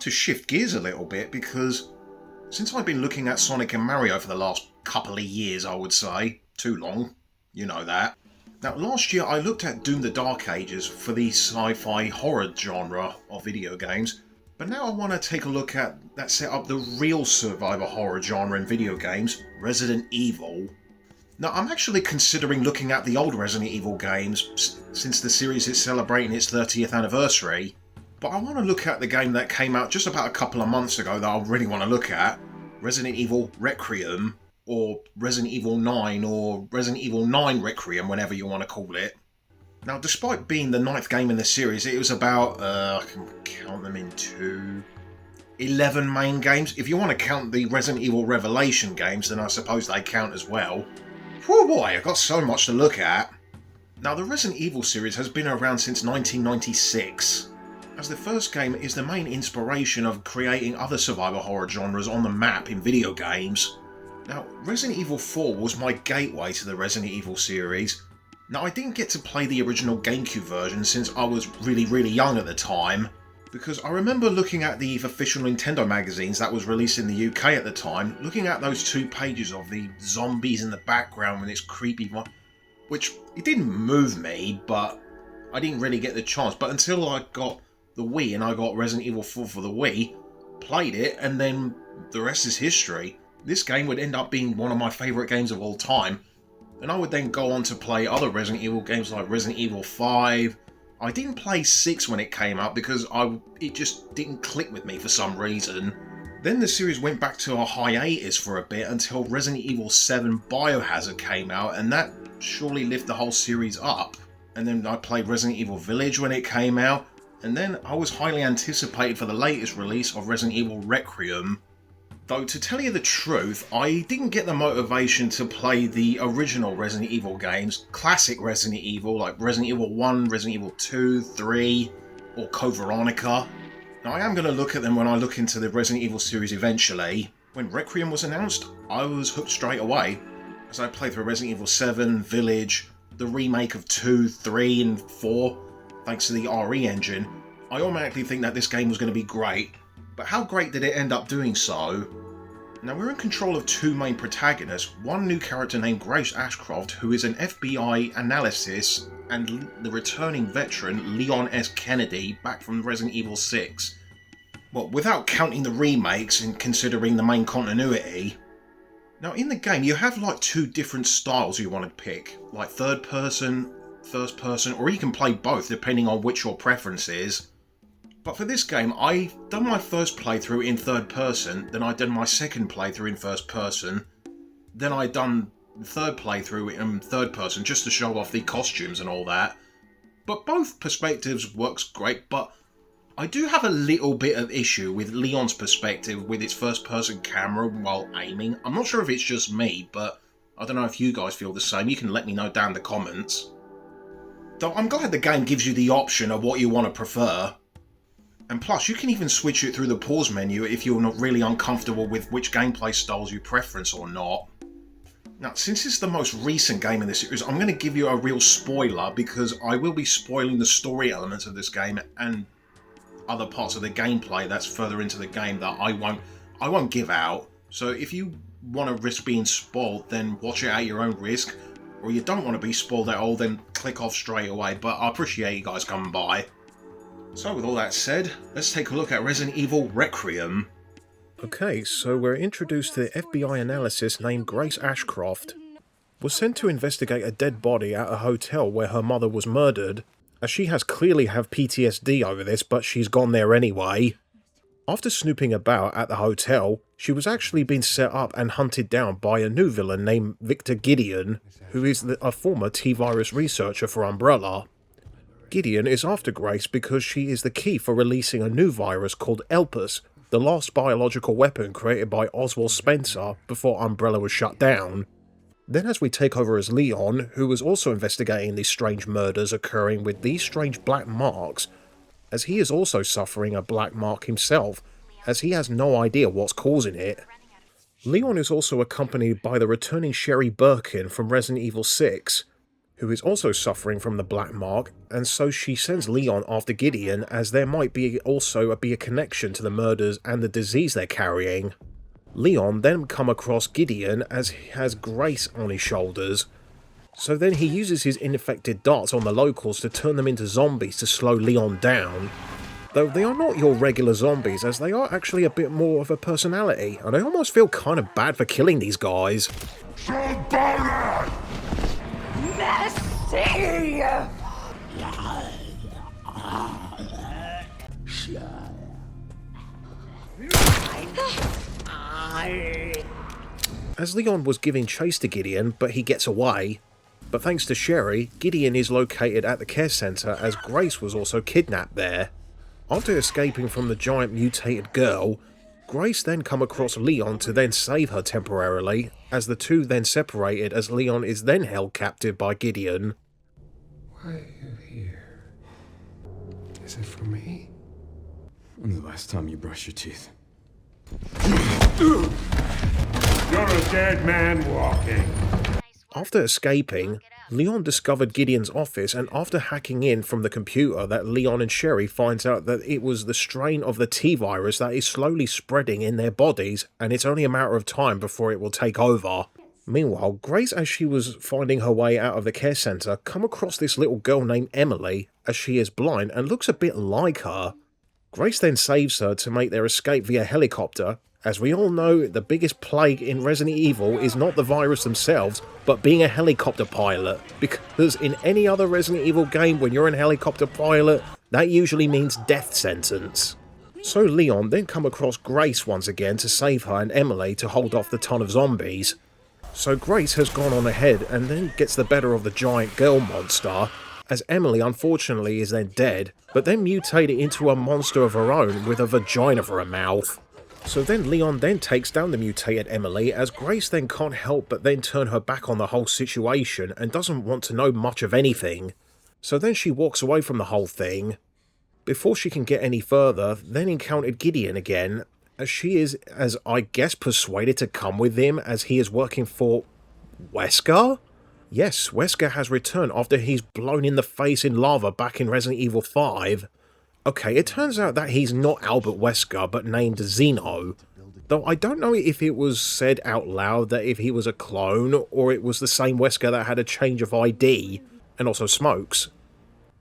to shift gears a little bit because since I've been looking at Sonic and Mario for the last couple of years, I would say, too long, you know that. Now, last year I looked at Doom the Dark Ages for the sci-fi horror genre of video games, but now I want to take a look at that set up the real survivor horror genre in video games, Resident Evil. Now, I'm actually considering looking at the old Resident Evil games since the series is celebrating its 30th anniversary, but I want to look at the game that came out just about a couple of months ago that I really want to look at, Resident Evil Requiem, or Resident Evil 9, or Resident Evil 9 Requiem, whatever you want to call it. Now, despite being the 9th game in the series, it was about, I can count them into 11 main games. If you want to count the Resident Evil Revelation games, then I suppose they count as well. Whew boy, I've got so much to look at. Now, the Resident Evil series has been around since 1996, as the first game is the main inspiration of creating other survival horror genres on the map in video games. Now, Resident Evil 4 was my gateway to the Resident Evil series. Now, I didn't get to play the original GameCube version since I was really young at the time, because I remember looking at the official Nintendo magazines that was released in the UK at the time, looking at those 2 pages of the zombies in the background with this creepy one, which it didn't move me, but I didn't really get the chance. But until I got the Wii and I got Resident Evil 4 for the Wii, played it, and then the rest is history. This game would end up being one of my favourite games of all time, and I would then go on to play other Resident Evil games like Resident Evil 5. I didn't play 6 when it came out because it just didn't click with me for some reason. Then the series went back to a hiatus for a bit until Resident Evil 7 Biohazard came out, and that surely lifted the whole series up. And then I played Resident Evil Village when it came out, and then I was highly anticipated for the latest release of Resident Evil Requiem. Though, to tell you the truth, I didn't get the motivation to play the original Resident Evil games, classic Resident Evil, like Resident Evil 1, Resident Evil 2, 3, or Code Veronica. Now, I am going to look at them when I look into the Resident Evil series eventually. When Requiem was announced, I was hooked straight away, as I played through Resident Evil 7, Village, the remake of 2, 3, and 4, thanks to the RE engine. I automatically think that this game was going to be great. But how great did it end up doing so? Now, we're in control of 2 main protagonists, one new character named Grace Ashcroft, who is an FBI Analyst, and the returning veteran Leon S. Kennedy, back from Resident Evil 6. Well, without counting the remakes and considering the main continuity. Now, in the game, you have like 2 different styles you want to pick, like third person, first person, or you can play both depending on which your preference is. But for this game, I've done my first playthrough in third person, then I've done my second playthrough in first person, then I've done the third playthrough in third person just to show off the costumes and all that. But both perspectives works great, but I do have a little bit of issue with Leon's perspective with its first person camera while aiming. I'm not sure if it's just me, but I don't know if you guys feel the same. You can let me know down in the comments. Though I'm glad the game gives you the option of what you want to prefer. And plus, you can even switch it through the pause menu if you're not really uncomfortable with which gameplay styles you preference or not. Now, since it's the most recent game in this series, I'm going to give you a real spoiler because I will be spoiling the story elements of this game and other parts of the gameplay that's further into the game that I won't give out. So if you want to risk being spoiled, then watch it at your own risk. Or you don't want to be spoiled at all, then click off straight away. But I appreciate you guys coming by. So with all that said, let's take a look at Resident Evil Requiem. Okay, so we're introduced to the FBI analyst named Grace Ashcroft. Was sent to investigate a dead body at a hotel where her mother was murdered, as she has clearly have PTSD over this, but she's gone there anyway. After snooping about at the hotel, she was actually being set up and hunted down by a new villain named Victor Gideon, who is a former T-Virus researcher for Umbrella. Gideon is after Grace because she is the key for releasing a new virus called Elpis, the last biological weapon created by Oswald Spencer before Umbrella was shut down. Then as we take over as Leon, who was also investigating these strange murders occurring with these strange black marks, as he is also suffering a black mark himself, as he has no idea what's causing it. Leon is also accompanied by the returning Sherry Birkin from Resident Evil 6, who is also suffering from the black mark, and so she sends Leon after Gideon as there might be also be a connection to the murders and the disease they're carrying. Leon then come across Gideon as he has Grace on his shoulders, so then he uses his infected darts on the locals to turn them into zombies to slow Leon down. Though they are not your regular zombies, as they are actually a bit more of a personality, and I almost feel kind of bad for killing these guys. Messy! As Leon was giving chase to Gideon, but he gets away. But thanks to Sherry, Gideon is located at the care centre as Grace was also kidnapped there. After escaping from the giant mutated girl, Grace then come across Leon to then save her temporarily, as the two then separated as Leon is then held captive by Gideon. Why are you here? Is it for me? When's the last time you brushed your teeth? You're a dead man walking. After escaping, Leon discovered Gideon's office, and after hacking in from the computer that Leon and Sherry finds out that it was the strain of the T-virus that is slowly spreading in their bodies, and it's only a matter of time before it will take over. Meanwhile, Grace, as she was finding her way out of the care centre, come across this little girl named Emily, as she is blind and looks a bit like her. Grace then saves her to make their escape via helicopter. As we all know, the biggest plague in Resident Evil is not the virus themselves, but being a helicopter pilot. Because in any other Resident Evil game, when you're a helicopter pilot, that usually means death sentence. So Leon then come across Grace once again to save her and Emily to hold off the ton of zombies. So Grace has gone on ahead and then gets the better of the giant girl monster, as Emily unfortunately is then dead, but then mutated into a monster of her own with a vagina for a mouth. So then Leon then takes down the mutated Emily, as Grace then can't help but then turn her back on the whole situation and doesn't want to know much of anything. So then she walks away from the whole thing. Before she can get any further, then encountered Gideon again, as she is, as I guess, persuaded to come with him as he is working for Wesker? Yes, Wesker has returned after he's blown in the face in lava back in Resident Evil 5. Okay, it turns out that he's not Albert Wesker, but named Zeno. Though I don't know if it was said out loud that if he was a clone, or it was the same Wesker that had a change of ID, and also smokes.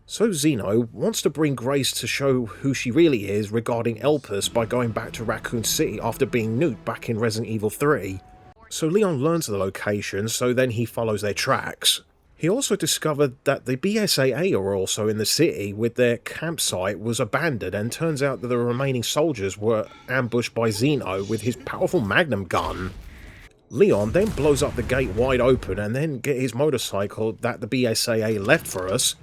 So Zeno wants to bring Grace to show who she really is regarding Elpis by going back to Raccoon City after being nuked back in Resident Evil 3. So Leon learns the location, so then he follows their tracks. He also discovered that the BSAA are also in the city, with their campsite was abandoned, and turns out that the remaining soldiers were ambushed by Zeno with his powerful magnum gun. Leon then blows up the gate wide open and then get his motorcycle that the BSAA left for us.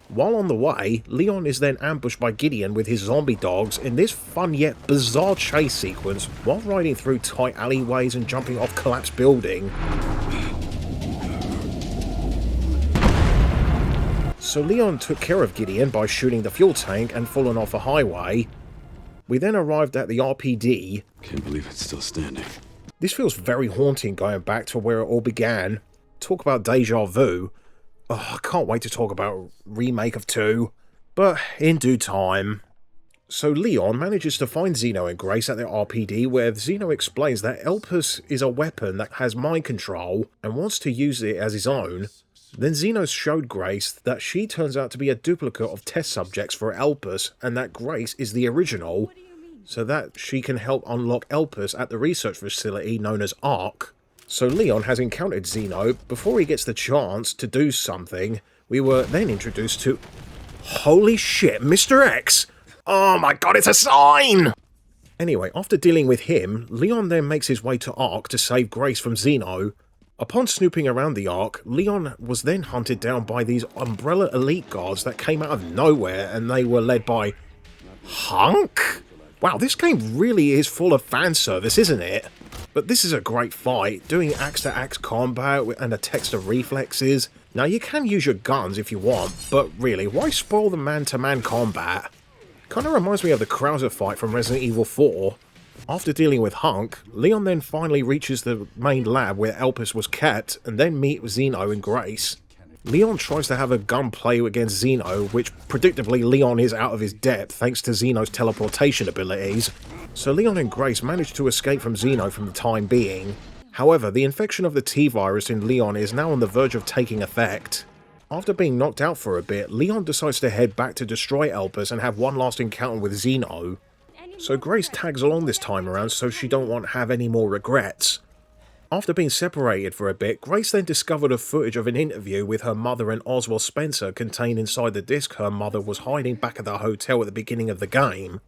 While on the way, Leon is then ambushed by Gideon with his zombie dogs in this fun yet bizarre chase sequence while riding through tight alleyways and jumping off collapsed building. So Leon took care of Gideon by shooting the fuel tank and falling off a highway. We then arrived at the RPD. Can't believe it's still standing. This feels very haunting going back to where it all began. Talk about deja vu. Oh, I can't wait to talk about Remake of 2. But in due time. So Leon manages to find Zeno and Grace at their RPD, where Zeno explains that Elpis is a weapon that has mind control and wants to use it as his own. Then Zeno showed Grace that she turns out to be a duplicate of test subjects for Elpis, and that Grace is the original, so that she can help unlock Elpis at the research facility known as ARC. So Leon has encountered Zeno. Before he gets the chance to do something, we were then introduced to... Holy shit, Mr. X! Oh my god, it's a sign! Anyway, after dealing with him, Leon then makes his way to ARC to save Grace from Zeno. Upon snooping around the Ark, Leon was then hunted down by these Umbrella Elite guards that came out of nowhere, and they were led by... Hunk? Wow, this game really is full of fan service, isn't it? But this is a great fight, doing axe-to-axe combat and a text of reflexes. Now, you can use your guns if you want, but really, why spoil the man-to-man combat? Kinda reminds me of the Krauser fight from Resident Evil 4. After dealing with Hunk, Leon then finally reaches the main lab where Elpis was kept, and then meet Zeno and Grace. Leon tries to have a gunplay against Xeno, which predictably Leon is out of his depth thanks to Xeno's teleportation abilities, so Leon and Grace manage to escape from Xeno for the time being. However, the infection of the T-virus in Leon is now on the verge of taking effect. After being knocked out for a bit, Leon decides to head back to destroy Elpis and have one last encounter with Xeno. So Grace tags along this time around so she don't want to have any more regrets. After being separated for a bit, Grace then discovered a footage of an interview with her mother and Oswald Spencer contained inside the disc her mother was hiding back at the hotel at the beginning of the game.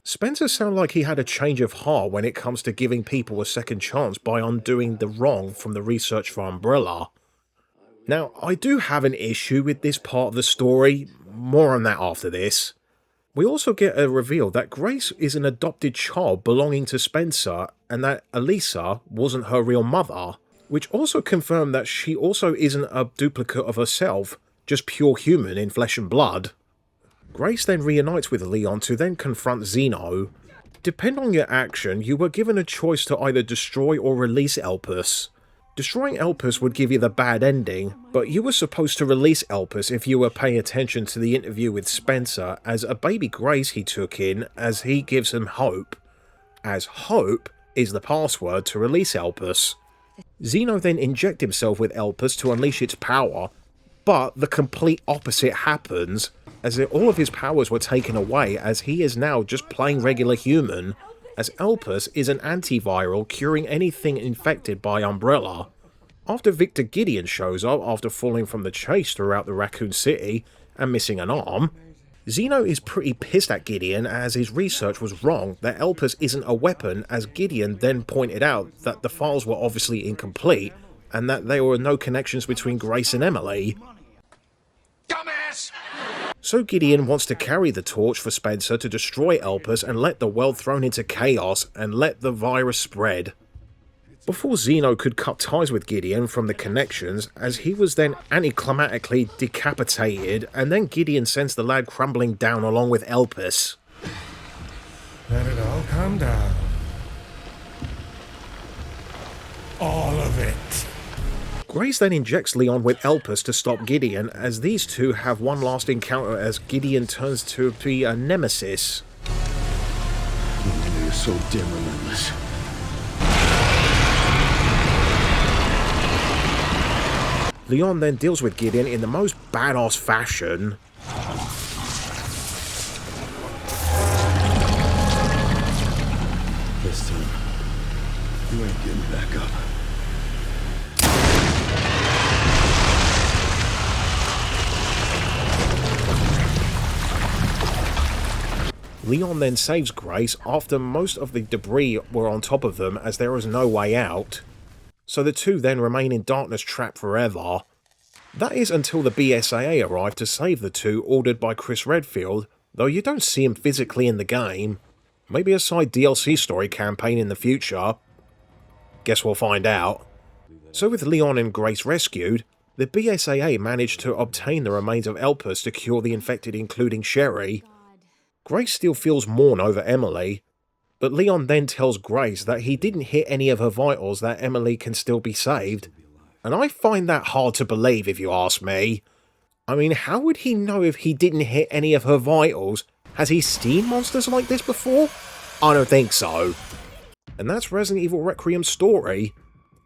Spencer sounded like he had a change of heart when it comes to giving people a second chance by undoing the wrong from the research for Umbrella. Now, I do have an issue with this part of the story, more on that after this. We also get a reveal that Grace is an adopted child belonging to Spencer and that Alyssa wasn't her real mother, which also confirmed that she also isn't a duplicate of herself, just pure human in flesh and blood. Grace then reunites with Leon to then confront Xeno. Depending on your action, you were given a choice to either destroy or release Elpis. Destroying Elpis would give you the bad ending, but you were supposed to release Elpis if you were paying attention to the interview with Spencer as a baby Grace he took in as he gives him hope. As hope is the password to release Elpis. Xeno then injects himself with Elpis to unleash its power, but the complete opposite happens, as if all of his powers were taken away as he is now just plain regular human, as Elpis is an antiviral curing anything infected by Umbrella. After Victor Gideon shows up after falling from the chase throughout the Raccoon City and missing an arm, Xeno is pretty pissed at Gideon as his research was wrong that Elpis isn't a weapon, as Gideon then pointed out that the files were obviously incomplete and that there were no connections between Grace and Emily. Dumbass! So Gideon wants to carry the torch for Spencer to destroy Elpis and let the world thrown into chaos and let the virus spread. Before Xeno could cut ties with Gideon from the connections, as he was then anticlimactically decapitated, and then Gideon sends the lad crumbling down along with Elpis. Let it all come down. All of it. Grace then injects Leon with Elpis to stop Gideon, as these two have one last encounter as Gideon turns to be a nemesis. You're so damn relentless. Leon then deals with Gideon in the most badass fashion. This time, you ain't getting back up. Leon then saves Grace after most of the debris were on top of them as there was no way out. So the two then remain in darkness trapped forever. That is until the BSAA arrive to save the two, ordered by Chris Redfield, though you don't see him physically in the game. Maybe a side DLC story campaign in the future. Guess we'll find out. So with Leon and Grace rescued, the BSAA managed to obtain the remains of Elpis to cure the infected, including Sherry. Grace still feels mourn over Emily, but Leon then tells Grace that he didn't hit any of her vitals, that Emily can still be saved. And I find that hard to believe, if you ask me. I mean, how would he know if he didn't hit any of her vitals? Has he seen monsters like this before? I don't think so. And that's Resident Evil Requiem's story.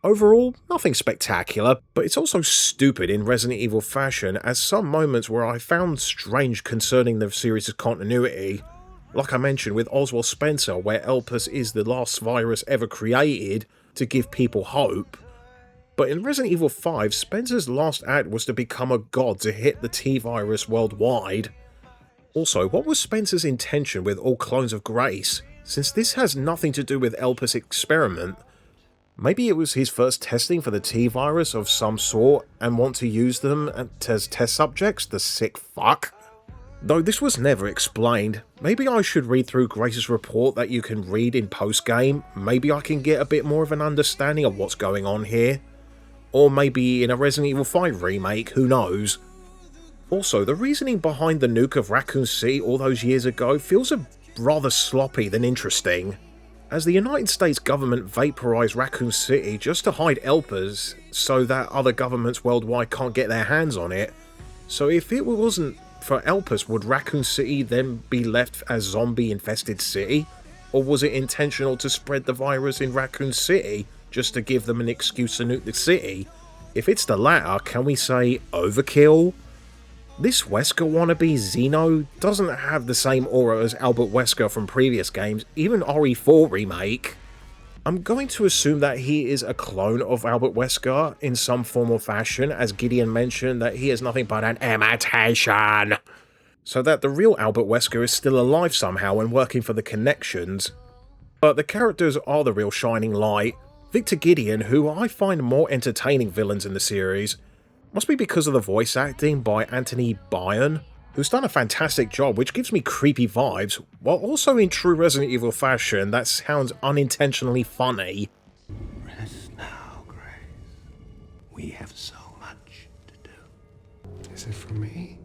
Overall, nothing spectacular, but it's also stupid in Resident Evil fashion, as some moments where I found strange concerning the series' continuity. Like I mentioned with Oswald Spencer, where Elpis is the last virus ever created to give people hope. But in Resident Evil 5, Spencer's last act was to become a god to hit the T-virus worldwide. Also, what was Spencer's intention with all clones of Grace? Since this has nothing to do with Elpis' experiment, maybe it was his first testing for the T-virus of some sort and want to use them as test subjects, the sick fuck? Though this was never explained, maybe I should read through Grace's report that you can read in post-game. Maybe I can get a bit more of an understanding of what's going on here. Or maybe in a Resident Evil 5 remake, who knows. Also, the reasoning behind the nuke of Raccoon City all those years ago feels rather sloppy than interesting. as the United States government vaporized Raccoon City just to hide Elpis so that other governments worldwide can't get their hands on it. So if it wasn't for Elpis, would Raccoon City then be left as zombie-infested city? Or was it intentional to spread the virus in Raccoon City just to give them an excuse to nuke the city? If it's the latter, can we say overkill? This Wesker wannabe Xeno doesn't have the same aura as Albert Wesker from previous games, even RE4 Remake. I'm going to assume that he is a clone of Albert Wesker in some form or fashion, as Gideon mentioned that he is nothing but an imitation. So that the real Albert Wesker is still alive somehow and working for the Connections. But the characters are the real shining light. Victor Gideon, who I find more entertaining villains in the series, must be because of the voice acting by Anthony Byrne, who's done a fantastic job which gives me creepy vibes, while also in true Resident Evil fashion that sounds unintentionally funny. Rest now, Grace. We have so much to do. Is it for me?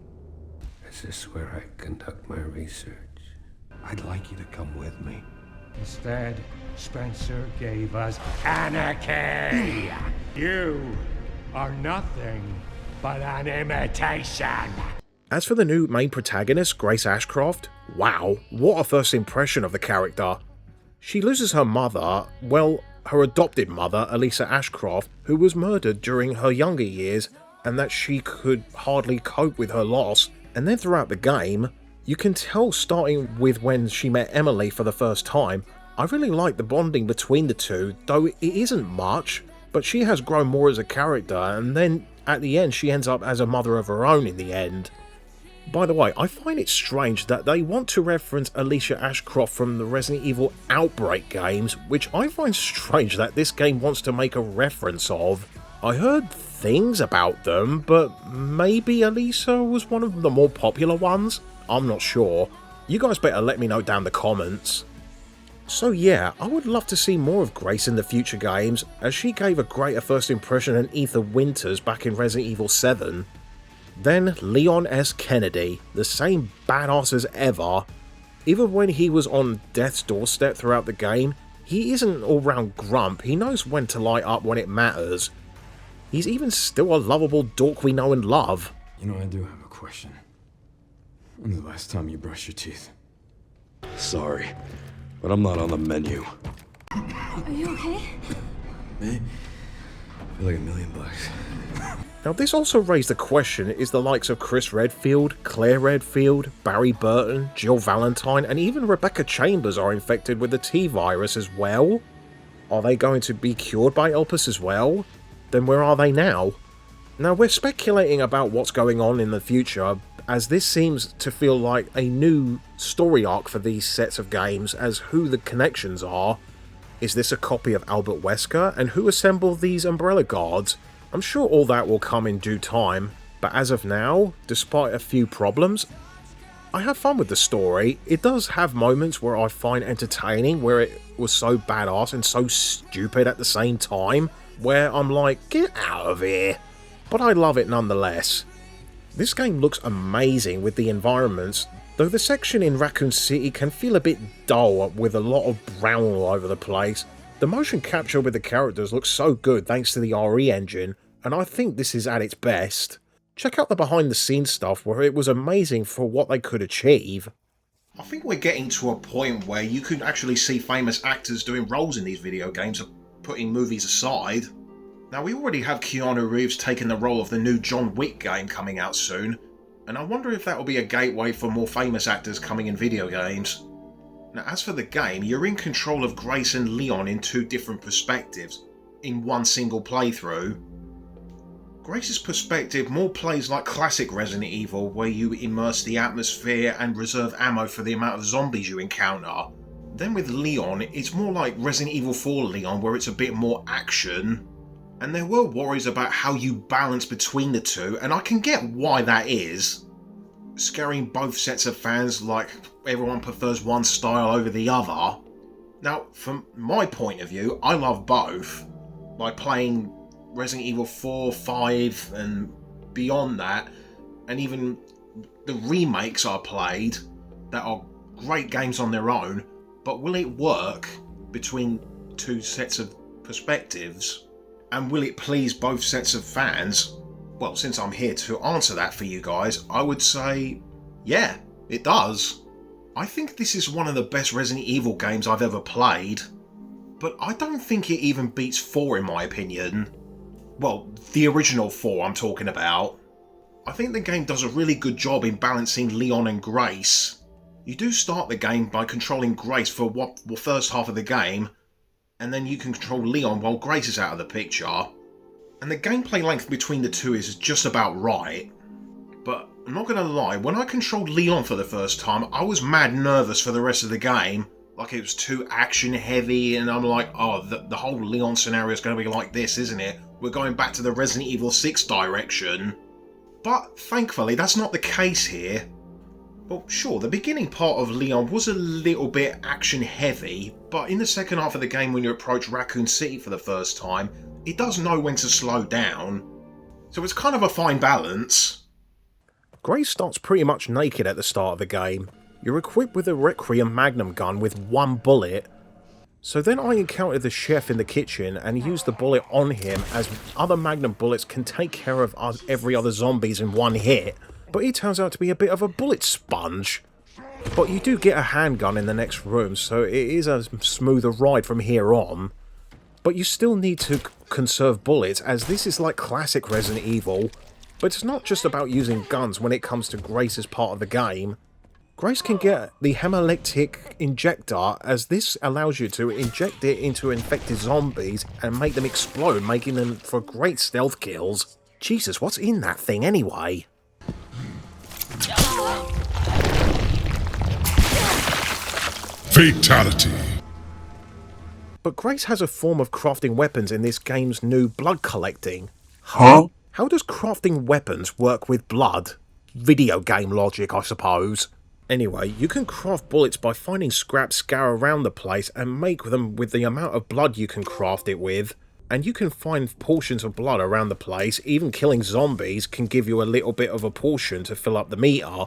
Is this where I conduct my research? I'd like you to come with me. Instead, Spencer gave us anarchy. You are nothing but an imitation. As for the new main protagonist, Grace Ashcroft, wow, what a first impression of the character. She loses her mother, well, her adopted mother, Alyssa Ashcroft, who was murdered during her younger years, and that she could hardly cope with her loss. And then throughout the game, you can tell starting with when she met Emily for the first time, I really like the bonding between the two, though it isn't much, but she has grown more as a character, and then at the end she ends up as a mother of her own in the end. By the way, I find it strange that they want to reference Alyssa Ashcroft from the Resident Evil Outbreak games, which I find strange that this game wants to make a reference of. I heard things about them, but maybe Alyssa was one of the more popular ones? I'm not sure. You guys better let me know down in the comments. So yeah, I would love to see more of Grace in the future games, as she gave a greater first impression than Ether Winters back in Resident Evil 7. Then Leon S. Kennedy, the same badass as ever. Even when he was on death's doorstep throughout the game, he isn't an all-round grump, he knows when to light up when it matters. He's even still a lovable dork we know and love. You know, I do have a question. When's the last time you brushed your teeth? Sorry, but I'm not on the menu. Are you okay? Me? I feel like $1 million. Now this also raised the question, is the likes of Chris Redfield, Claire Redfield, Barry Burton, Jill Valentine, and even Rebecca Chambers are infected with the T-virus as well? Are they going to be cured by Elpis as well? Then where are they now? Now we're speculating about what's going on in the future, as this seems to feel like a new story arc for these sets of games as who the Connections are. Is this a copy of Albert Wesker, and who assembled these Umbrella Guards? I'm sure all that will come in due time, but as of now, despite a few problems, I have fun with the story. It does have moments where I find entertaining, where it was so badass and so stupid at the same time, where I'm like, get out of here, but I love it nonetheless. This game looks amazing with the environments, though the section in Raccoon City can feel a bit dull with a lot of brown all over the place. The motion capture with the characters looks so good thanks to the RE engine, and I think this is at its best. Check out the behind the scenes stuff where it was amazing for what they could achieve. I think we're getting to a point where you can actually see famous actors doing roles in these video games, putting movies aside. Now we already have Keanu Reeves taking the role of the new John Wick game coming out soon, and I wonder if that will be a gateway for more famous actors coming in video games. Now as for the game, you're in control of Grace and Leon in two different perspectives, in one single playthrough. Grace's perspective more plays like classic Resident Evil, where you immerse the atmosphere and reserve ammo for the amount of zombies you encounter. Then with Leon, it's more like Resident Evil 4 Leon, where it's a bit more action. And there were worries about how you balance between the two, and I can get why that is. Scaring both sets of fans like everyone prefers one style over the other. Now, from my point of view, I love both. Like playing Resident Evil 4, 5 and beyond that, and even the remakes I played that are great games on their own, but will it work between two sets of perspectives? And will it please both sets of fans? Well, since I'm here to answer that for you guys, I would say, yeah, it does. I think this is one of the best Resident Evil games I've ever played, but I don't think it even beats 4 in my opinion. Well, the original 4 I'm talking about. I think the game does a really good job in balancing Leon and Grace. You do start the game by controlling Grace for the first half of the game, and then you can control Leon while Grace is out of the picture. And the gameplay length between the two is just about right. But I'm not gonna lie, when I controlled Leon for the first time, I was mad nervous for the rest of the game. Like it was too action heavy, and I'm like, oh, the whole Leon scenario is gonna be like this, isn't it? We're going back to the Resident Evil 6 direction. But thankfully, that's not the case here. Well, sure, the beginning part of Leon was a little bit action heavy, but in the second half of the game when you approach Raccoon City for the first time, it does know when to slow down. So it's kind of a fine balance. Grace starts pretty much naked at the start of the game. You're equipped with a Requiem Magnum gun with 1 bullet. So then I encountered the chef in the kitchen and used the bullet on him, as other Magnum bullets can take care of every other zombies in 1 hit. But he turns out to be a bit of a bullet sponge. But you do get a handgun in the next room, so it is a smoother ride from here on. But you still need to conserve bullets, as this is like classic Resident Evil. But it's not just about using guns when it comes to Grace's part of the game. Grace can get the hemolytic injector, as this allows you to inject it into infected zombies and make them explode, making them for great stealth kills. Jesus, what's in that thing anyway? Fatality. But Grace has a form of crafting weapons in this game's new blood collecting. Huh? How does crafting weapons work with blood? Video game logic, I suppose. Anyway, you can craft bullets by finding scraps scour around the place and make them with the amount of blood you can craft it with. And you can find portions of blood around the place. Even killing zombies can give you a little bit of a portion to fill up the meter.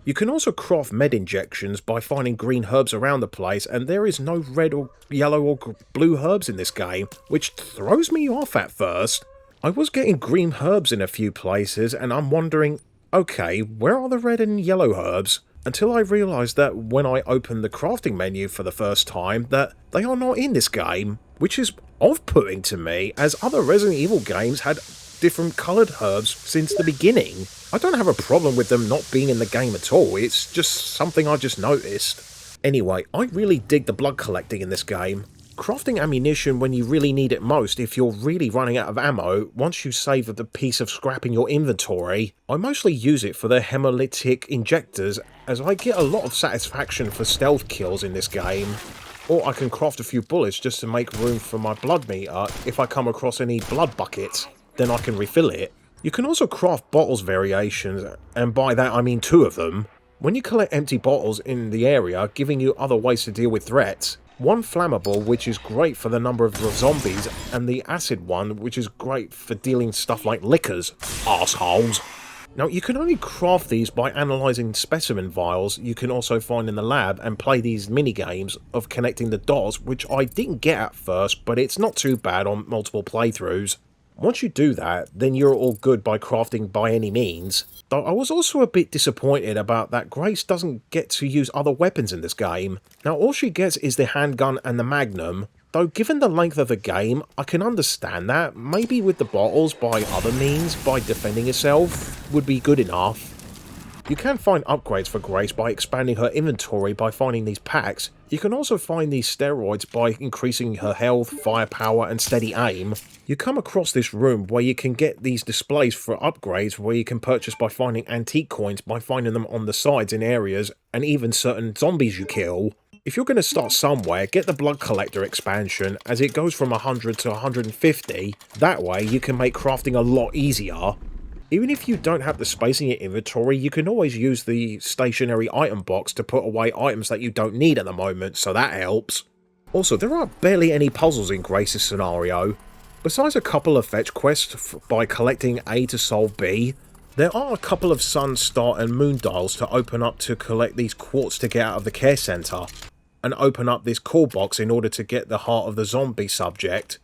You can also craft med injections by finding green herbs around the place, and there is no red or yellow or blue herbs in this game, which throws me off at first. I was getting green herbs in a few places, and I'm wondering, okay, where are the red and yellow herbs? Until I realised that when I opened the crafting menu for the first time, that they are not in this game, which is off-putting to me, as other Resident Evil games had different coloured herbs since the beginning. I don't have a problem with them not being in the game at all, it's just something I just noticed. Anyway, I really dig the blood collecting in this game. Crafting ammunition when you really need it most if you're really running out of ammo, once you save the piece of scrap in your inventory. I mostly use it for the hemolytic injectors, as I get a lot of satisfaction for stealth kills in this game. Or I can craft a few bullets just to make room for my blood meter if I come across any blood buckets, then I can refill it. You can also craft bottles variations, and by that I mean 2 of them. When you collect empty bottles in the area, giving you other ways to deal with threats. One flammable, which is great for the number of zombies, and the acid one, which is great for dealing stuff like liquors. Arseholes. Now, you can only craft these by analysing specimen vials you can also find in the lab and play these mini-games of connecting the dots, which I didn't get at first, but it's not too bad on multiple playthroughs. Once you do that, then you're all good by crafting by any means. Though I was also a bit disappointed about that Grace doesn't get to use other weapons in this game. Now all she gets is the handgun and the Magnum, though given the length of the game, I can understand that. Maybe with the bottles by other means, by defending yourself, would be good enough. You can find upgrades for Grace by expanding her inventory by finding these packs. You can also find these steroids by increasing her health, firepower and steady aim. You come across this room where you can get these displays for upgrades where you can purchase by finding antique coins, by finding them on the sides in areas, and even certain zombies you kill. If you're going to start somewhere, get the blood collector expansion, as it goes from 100 to 150. That way you can make crafting a lot easier. Even if you don't have the space in your inventory, you can always use the stationary item box to put away items that you don't need at the moment, so that helps. Also, there are barely any puzzles in Grace's scenario. Besides a couple of fetch quests by collecting A to solve B, there are a couple of sun, star and moon dials to open up to collect these quartz to get out of the care centre. and open up this call box in order to get the heart of the zombie subject.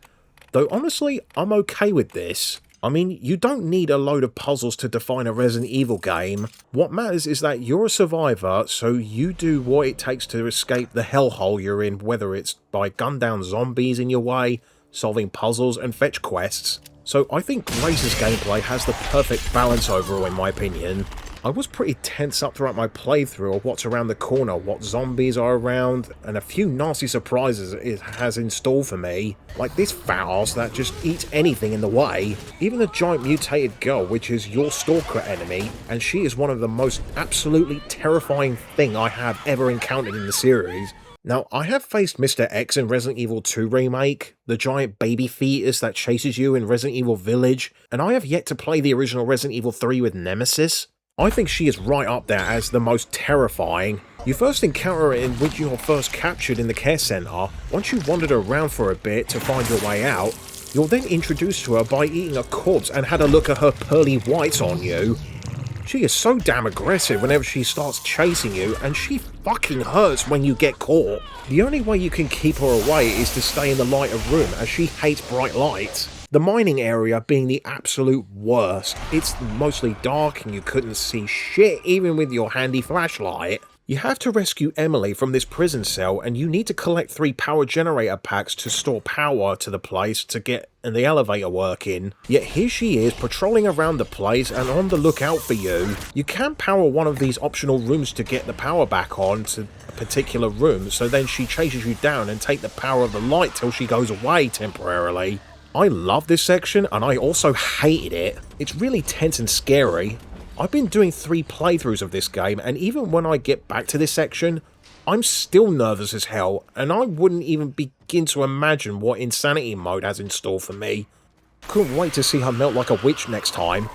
Though honestly, I'm okay with this. I mean, you don't need a load of puzzles to define a Resident Evil game. What matters is that you're a survivor, so you do what it takes to escape the hellhole you're in, whether it's by gun down zombies in your way, solving puzzles, and fetch quests. So I think Grace's gameplay has the perfect balance overall in my opinion. I was pretty tense up throughout my playthrough of what's around the corner, what zombies are around, and a few nasty surprises it has in store for me. Like this fat ass that just eats anything in the way. Even the giant mutated girl, which is your stalker enemy, and she is one of the most absolutely terrifying thing I have ever encountered in the series. Now, I have faced Mr. X in Resident Evil 2 Remake, the giant baby fetus that chases you in Resident Evil Village, and I have yet to play the original Resident Evil 3 with Nemesis. I think she is right up there as the most terrifying. You first encounter her in when you're first captured in the care centre. Once you've wandered around for a bit to find your way out, you're then introduced to her by eating a corpse and had a look at her pearly whites on you. She is so damn aggressive whenever she starts chasing you, and she fucking hurts when you get caught. The only way you can keep her away is to stay in the lighter room, as she hates bright lights. The mining area being the absolute worst. It's mostly dark and you couldn't see shit even with your handy flashlight. You have to rescue Emily from this prison cell, and you need to collect 3 power generator packs to store power to the place to get the elevator working. Yet here she is patrolling around the place and on the lookout for you. You can power one of these optional rooms to get the power back on to a particular room, so then she chases you down and take the power of the light till she goes away temporarily. I love this section, and I also hated it. It's really tense and scary. I've been doing 3 playthroughs of this game, and even when I get back to this section, I'm still nervous as hell, and I wouldn't even begin to imagine what Insanity Mode has in store for me. Couldn't wait to see her melt like a witch next time.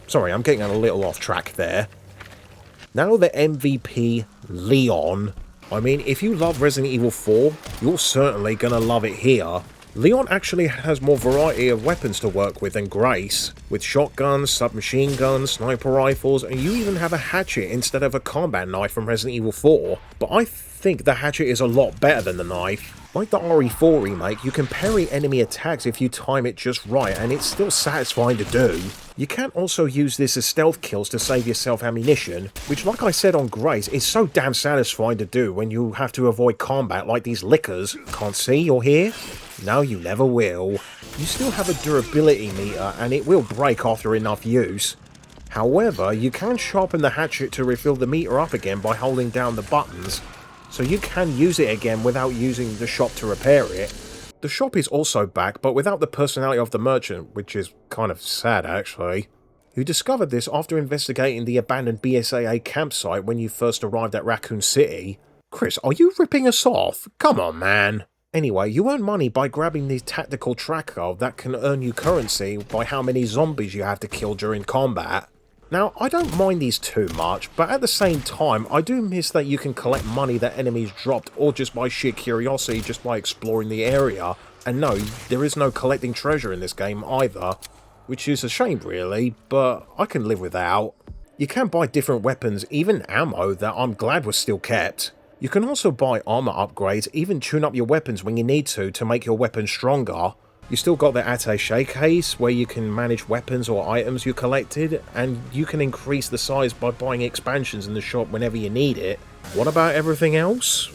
Sorry, I'm getting a little off track there. Now the MVP, Leon. I mean, if you love Resident Evil 4, you're certainly gonna love it here. Leon actually has more variety of weapons to work with than Grace, with shotguns, submachine guns, sniper rifles, and you even have a hatchet instead of a combat knife from Resident Evil 4. But I think the hatchet is a lot better than the knife. Like the RE4 remake, you can parry enemy attacks if you time it just right, and it's still satisfying to do. You can also use this as stealth kills to save yourself ammunition, which, like I said on Grace, is so damn satisfying to do when you have to avoid combat like these lickers. Can't see or hear? No, you never will. You still have a durability meter, and it will break after enough use. However, you can sharpen the hatchet to refill the meter up again by holding down the buttons, so you can use it again without using the shop to repair it. The shop is also back, but without the personality of the merchant, which is kind of sad actually. You discovered this after investigating the abandoned BSAA campsite when you first arrived at Raccoon City. Chris, are you ripping us off? Come on, man. Anyway, you earn money by grabbing the tactical tracker that can earn you currency by how many zombies you have to kill during combat. Now, I don't mind these too much, but at the same time, I do miss that you can collect money that enemies dropped, or just by sheer curiosity, just by exploring the area. And no, there is no collecting treasure in this game either, which is a shame really, but I can live without. You can buy different weapons, even ammo, that I'm glad was still kept. You can also buy armor upgrades, even tune up your weapons when you need to make your weapons stronger. You still got the attaché case, where you can manage weapons or items you collected, and you can increase the size by buying expansions in the shop whenever you need it. What about everything else?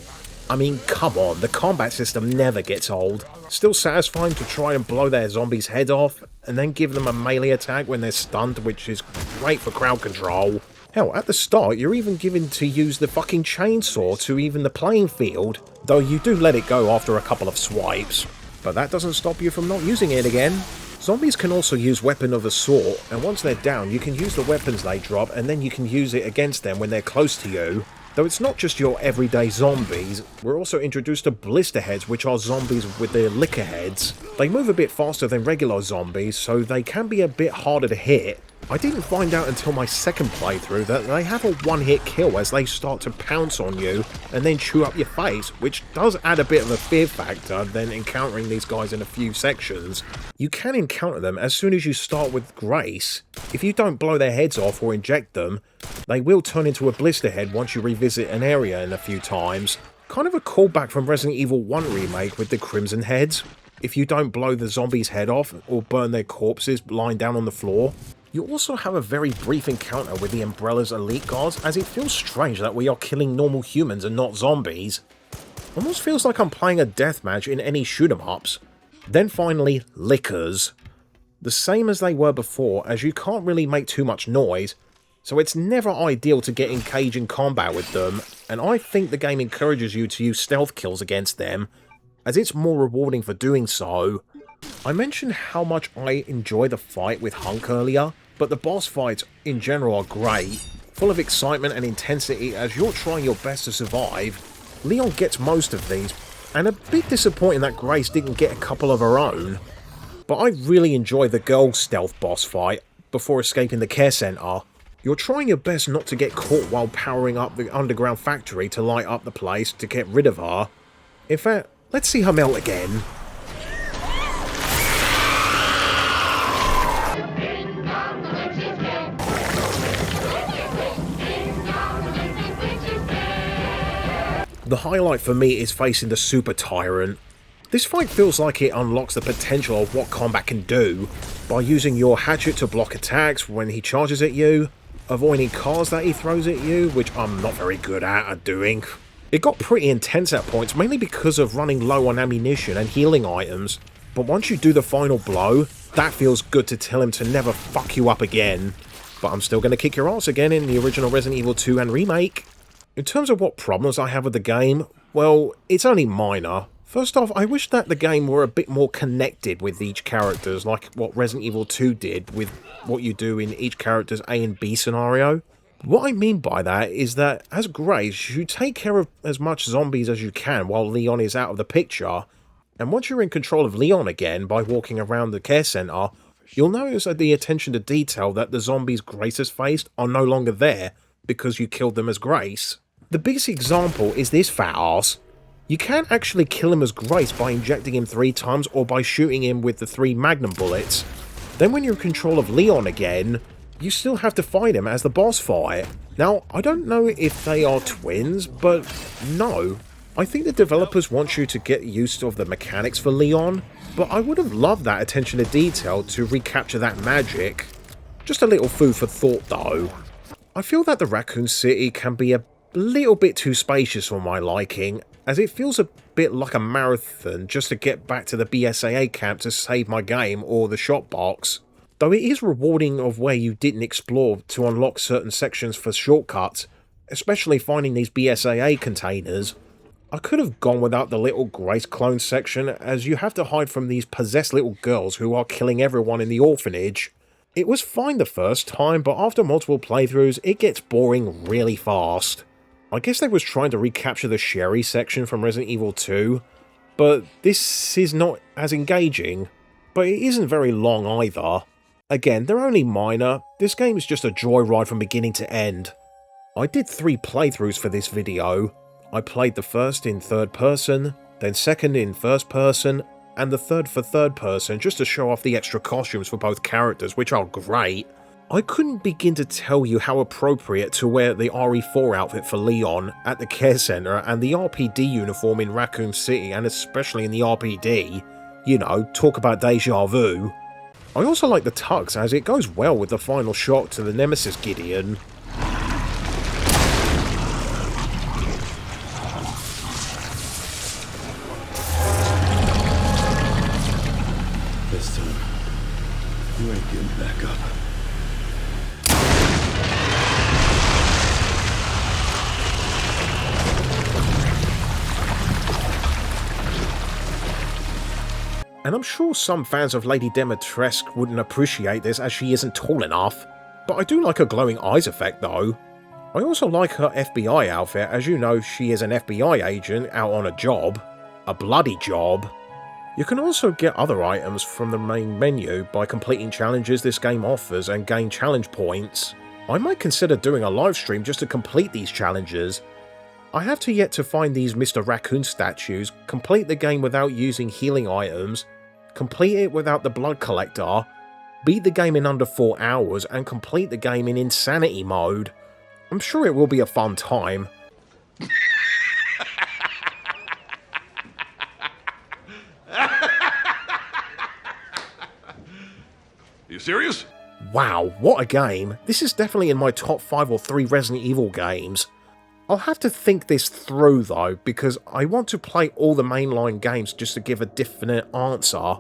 I mean, come on, the combat system never gets old. Still satisfying to try and blow their zombies' head off, and then give them a melee attack when they're stunned, which is great for crowd control. Hell, at the start, you're even given to use the fucking chainsaw to even the playing field, though you do let it go after a couple of swipes. But that doesn't stop you from not using it again. Zombies can also use weapon of the sort, and once they're down, you can use the weapons they drop, and then you can use it against them when they're close to you. Though it's not just your everyday zombies, we're also introduced to blister heads, which are zombies with their liquor heads. They move a bit faster than regular zombies, so they can be a bit harder to hit. I didn't find out until my second playthrough that they have a one-hit kill as they start to pounce on you and then chew up your face, which does add a bit of a fear factor than encountering these guys in a few sections. You can encounter them as soon as you start with Grace. If you don't blow their heads off or inject them, they will turn into a blister head once you revisit an area in a few times. Kind of a callback from Resident Evil 1 Remake with the Crimson Heads. If you don't blow the zombies' head off or burn their corpses lying down on the floor. You also have a very brief encounter with the Umbrella's elite guards, as it feels strange that we are killing normal humans and not zombies. Almost feels like I'm playing a deathmatch in any shoot-em-ups. Then finally, Lickers. The same as they were before, as you can't really make too much noise, so it's never ideal to get engaged in combat with them, and I think the game encourages you to use stealth kills against them, as it's more rewarding for doing so. I mentioned how much I enjoy the fight with Hunk earlier, but the boss fights in general are great, full of excitement and intensity as you're trying your best to survive. Leon gets most of these, and a bit disappointing that Grace didn't get a couple of her own. But I really enjoy the girl stealth boss fight before escaping the care centre. You're trying your best not to get caught while powering up the underground factory to light up the place to get rid of her. In fact, let's see her melt again. The highlight for me is facing the Super Tyrant. This fight feels like it unlocks the potential of what combat can do, by using your hatchet to block attacks when he charges at you, avoiding cars that he throws at you, which I'm not very good at doing. It got pretty intense at points, mainly because of running low on ammunition and healing items, but once you do the final blow, that feels good to tell him to never fuck you up again. But I'm still going to kick your ass again in the original Resident Evil 2 and Remake. In terms of what problems I have with the game, well, it's only minor. First off, I wish that the game were a bit more connected with each characters, like what Resident Evil 2 did with what you do in each character's A and B scenario. What I mean by that is that, as Grace, you take care of as much zombies as you can while Leon is out of the picture, and once you're in control of Leon again by walking around the care centre, you'll notice that the attention to detail that the zombies Grace has faced are no longer there because you killed them as Grace. The biggest example is this fat ass. You can't actually kill him as Grace by injecting him 3 times or by shooting him with the 3 magnum bullets. Then when you're in control of Leon again, you still have to fight him as the boss fight. Now, I don't know if they are twins, but no. I think the developers want you to get used to the mechanics for Leon, but I would have loved that attention to detail to recapture that magic. Just a little food for thought though. I feel that the Raccoon City can be a little bit too spacious for my liking, as it feels a bit like a marathon just to get back to the BSAA camp to save my game or the shop box. Though it is rewarding of where you didn't explore to unlock certain sections for shortcuts, especially finding these BSAA containers. I could have gone without the little Grace clone section, as you have to hide from these possessed little girls who are killing everyone in the orphanage. It was fine the first time, but after multiple playthroughs it gets boring really fast. I guess they was trying to recapture the Sherry section from Resident Evil 2, but this is not as engaging, but it isn't very long either. Again, they're only minor, this game is just a joyride from beginning to end. I did 3 playthroughs for this video. I played the first in third person, then second in first person, and the third for third person just to show off the extra costumes for both characters, which are great. I couldn't begin to tell you how appropriate to wear the RE4 outfit for Leon at the care centre and the RPD uniform in Raccoon City, and especially in the RPD. You know, talk about deja vu. I also like the tux, as it goes well with the final shot to the Nemesis Gideon. This time, you ain't getting back up. And I'm sure some fans of Lady Dimitrescu wouldn't appreciate this as she isn't tall enough, but I do like her glowing eyes effect though. I also like her FBI outfit, as you know she is an FBI agent out on a job. A bloody job. You can also get other items from the main menu by completing challenges this game offers and gain challenge points. I might consider doing a live stream just to complete these challenges. I have yet to find these Mr. Raccoon statues, complete the game without using healing items, complete it without the blood collector, beat the game in under 4 hours, and complete the game in insanity mode. I'm sure it will be a fun time. You serious? Wow, what a game. This is definitely in my top 5 or 3 Resident Evil games. I'll have to think this through though, because I want to play all the mainline games just to give a definite answer.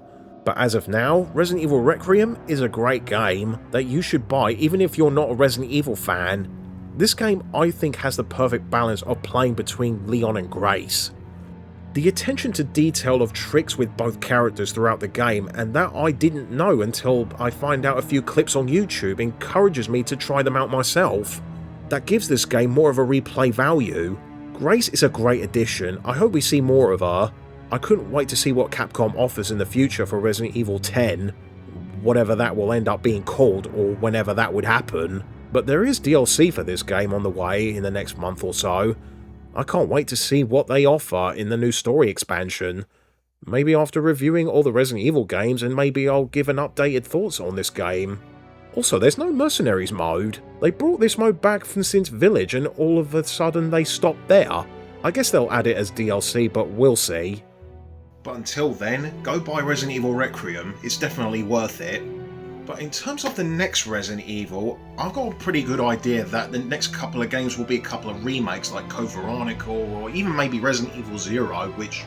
But as of now, Resident Evil Requiem is a great game that you should buy even if you're not a Resident Evil fan. This game I think has the perfect balance of playing between Leon and Grace. The attention to detail of tricks with both characters throughout the game, and that I didn't know until I find out a few clips on YouTube, encourages me to try them out myself. That gives this game more of a replay value. Grace is a great addition, I hope we see more of her. I couldn't wait to see what Capcom offers in the future for Resident Evil 10, whatever that will end up being called or whenever that would happen. But there is DLC for this game on the way in the next month or so. I can't wait to see what they offer in the new story expansion. Maybe after reviewing all the Resident Evil games, and maybe I'll give an updated thoughts on this game. Also, there's no Mercenaries mode. They brought this mode back from since Village and all of a sudden they stopped there. I guess they'll add it as DLC, but we'll see. But until then, go buy Resident Evil Requiem, it's definitely worth it. But in terms of the next Resident Evil, I've got a pretty good idea that the next couple of games will be a couple of remakes like Code Veronica or even maybe Resident Evil 0, which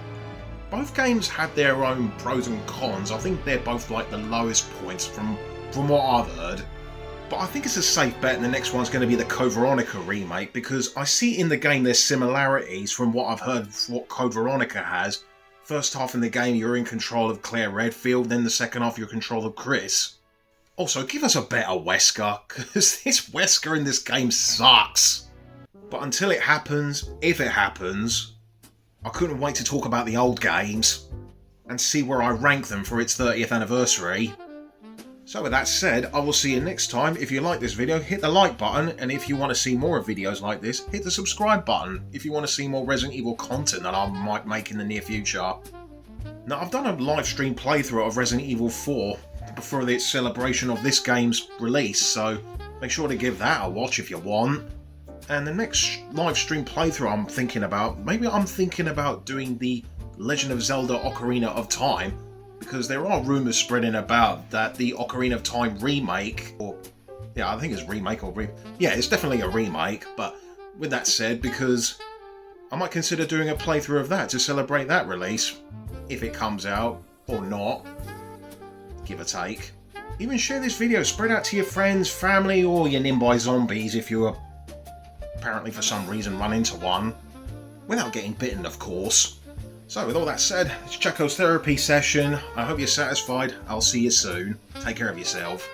both games had their own pros and cons. I think they're both like the lowest points from what I've heard. But I think it's a safe bet the next one's going to be the Code Veronica remake, because I see in the game there's similarities from what I've heard of what Code Veronica has. First half in the game you're in control of Claire Redfield, then the second half you're in control of Chris. Also, give us a better Wesker, because this Wesker in this game sucks. But until it happens, if it happens, I couldn't wait to talk about the old games and see where I rank them for its 30th anniversary. So with that said, I will see you next time. If you like this video, hit the like button, and if you want to see more videos like this, hit the subscribe button if you want to see more Resident Evil content that I might make in the near future. Now, I've done a live stream playthrough of Resident Evil 4 before the celebration of this game's release, so make sure to give that a watch if you want. And the next live stream playthrough I'm thinking about, maybe I'm thinking about doing the Legend of Zelda Ocarina of Time, because there are rumours spreading about that the Ocarina of Time remake, or yeah, I think it's remake or yeah, it's definitely a remake. But with that said, because I might consider doing a playthrough of that to celebrate that release, if it comes out, or not, give or take. Even share this video, spread out to your friends, family, or your Nimbai zombies if you apparently for some reason run into one, without getting bitten of course. So with all that said, it's Jacko's therapy session. I hope you're satisfied. I'll see you soon. Take care of yourself.